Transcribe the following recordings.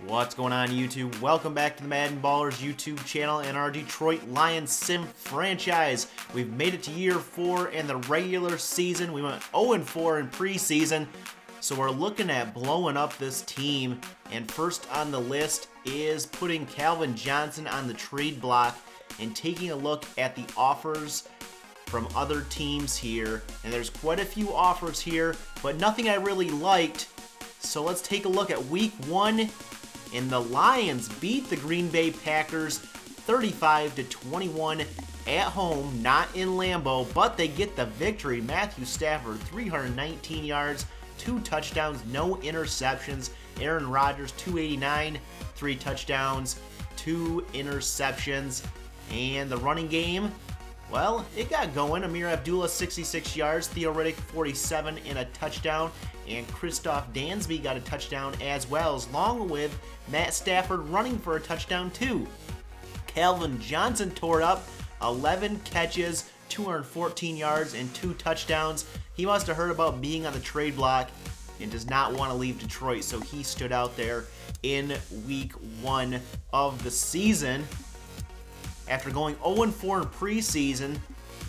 What's going on, YouTube? Welcome back to the MaddenBallerz YouTube channel and our Detroit Lions sim franchise. We've made it to year 4 in the regular season. We went 0-4 in preseason, so we're looking at blowing up this team. And first on the list is putting Calvin Johnson on the trade block and taking a look at the offers from other teams here. And there's quite a few offers here, but nothing I really liked. So let's take a look at week 1. And the Lions beat the Green Bay Packers 35-21 at home, not in Lambeau, but they get the victory. Matthew Stafford, 319 yards, 2 touchdowns, no interceptions. Aaron Rodgers, 289, 3 touchdowns, 2 interceptions. And the running game, well, it got going. Amir Abdullah, 66 yards, Theo Riddick, 47 and a touchdown. And Christoph Dansby got a touchdown as well, along with Matt Stafford running for a touchdown too. Calvin Johnson tore it up, 11 catches, 214 yards, and 2 touchdowns. He must have heard about being on the trade block and does not want to leave Detroit, so he stood out there in week 1 of the season. After going 0-4 in preseason,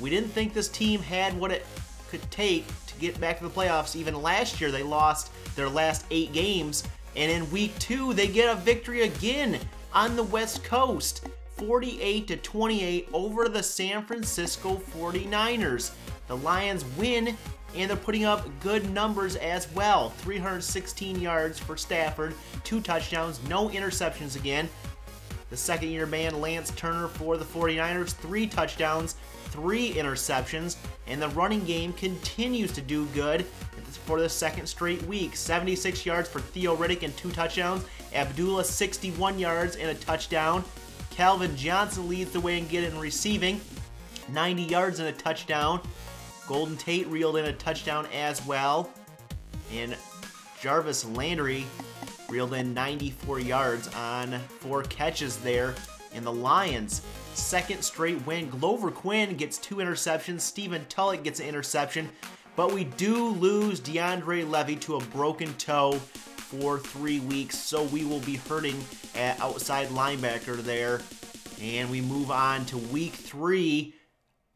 we didn't think this team had what it could take to get back to the playoffs. Even last year, they lost their last 8 games, and in week 2, they get a victory again on the West Coast, 48-28 over the San Francisco 49ers. The Lions win, and they're putting up good numbers as well. 316 yards for Stafford, 2 touchdowns, no interceptions again. The second-year man, Lance Turner, for the 49ers, 3 touchdowns, 3 interceptions, and the running game continues to do good for the second straight week. 76 yards for Theo Riddick and 2 touchdowns. Abdullah, 61 yards and a touchdown. Calvin Johnson leads the way in receiving, 90 yards and a touchdown. Golden Tate reeled in a touchdown as well. And Jarvis Landry reeled in 94 yards on 4 catches there. And the Lions, second straight win. Glover Quinn gets 2 interceptions. Stephen Tullett gets an interception. But we do lose DeAndre Levy to a broken toe for 3 weeks. So we will be hurting at outside linebacker there. And we move on to week 3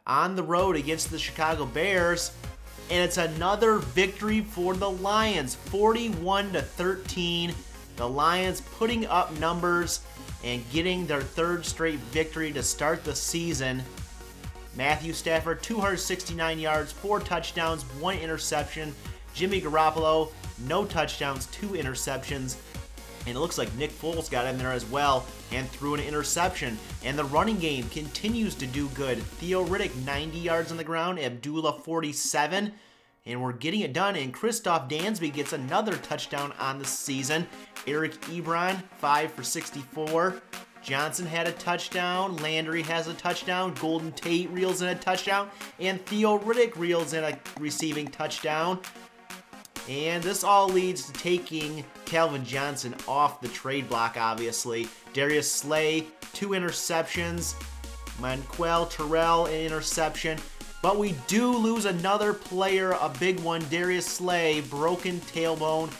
on the road against the Chicago Bears. And it's another victory for the Lions, 41-13. The Lions putting up numbers and getting their 3rd straight victory to start the season. Matthew Stafford, 269 yards, 4 touchdowns, 1 interception. Jimmy Garoppolo, no touchdowns, 2 interceptions. And it looks like Nick Foles got in there as well and threw an interception. And the running game continues to do good. Theo Riddick, 90 yards on the ground. Abdullah, 47. And we're getting it done. And Christoph Dansby gets another touchdown on the season. Eric Ebron, 5 for 64. Johnson had a touchdown. Landry has a touchdown. Golden Tate reels in a touchdown. And Theo Riddick reels in a receiving touchdown. And this all leads to taking Calvin Johnson off the trade block, obviously. Darius Slay, 2 interceptions. Manquel Terrell, an interception. But we do lose another player, a big one. Darius Slay, broken tailbone,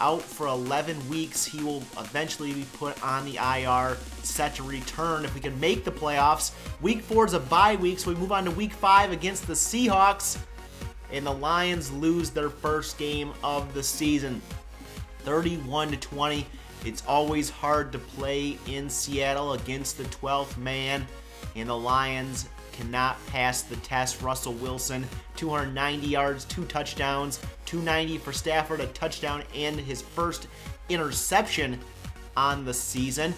out for 11 weeks. He will eventually be put on the IR, set to return if we can make the playoffs. Week 4 is a bye week, so we move on to week 5 against the Seahawks. And the Lions lose their first game of the season, 31-20. It's always hard to play in Seattle against the 12th man, and the Lions cannot pass the test. Russell Wilson, 290 yards, 2 touchdowns, 290 for Stafford, a touchdown, and his first interception on the season.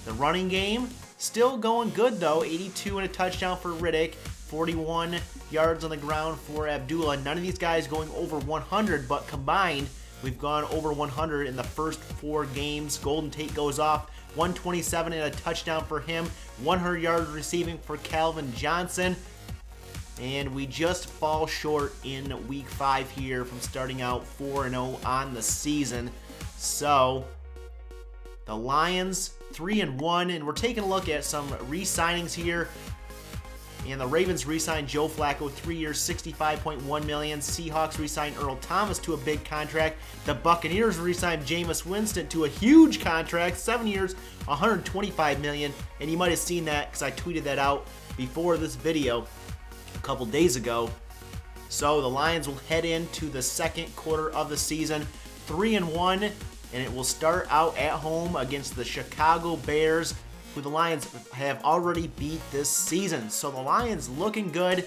The running game still going good though, 82 and a touchdown for Riddick, 41 yards on the ground for Abdullah. None of these guys going over 100, but combined, we've gone over 100 in the first 4 games. Golden Tate goes off, 127 and a touchdown for him, 100 yards receiving for Calvin Johnson. And we just fall short in week 5 here from starting out 4-0 on the season. So the Lions 3-1, and we're taking a look at some re-signings here. And the Ravens re-signed Joe Flacco, 3 years, $65.1 million. Seahawks re-signed Earl Thomas to a big contract. The Buccaneers re-signed Jameis Winston to a huge contract, 7 years, $125 million. And you might have seen that because I tweeted that out before this video a couple days ago. So the Lions will head into the second quarter of the season 3-1, and it will start out at home against the Chicago Bears, who the Lions have already beat this season. So the Lions looking good.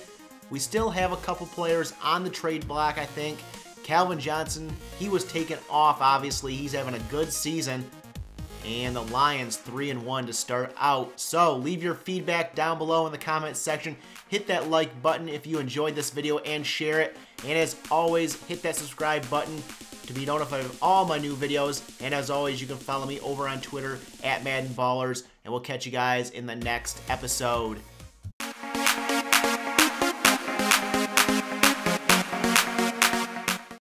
We still have a couple players on the trade block, I think. Calvin Johnson, he was taken off, obviously. He's having a good season. And the Lions 3-1 to start out. So leave your feedback down below in the comments section. Hit that like button if you enjoyed this video and share it. And as always, hit that subscribe button to be notified of all my new videos. And as always, you can follow me over on Twitter at MaddenBallerz. And we'll catch you guys in the next episode.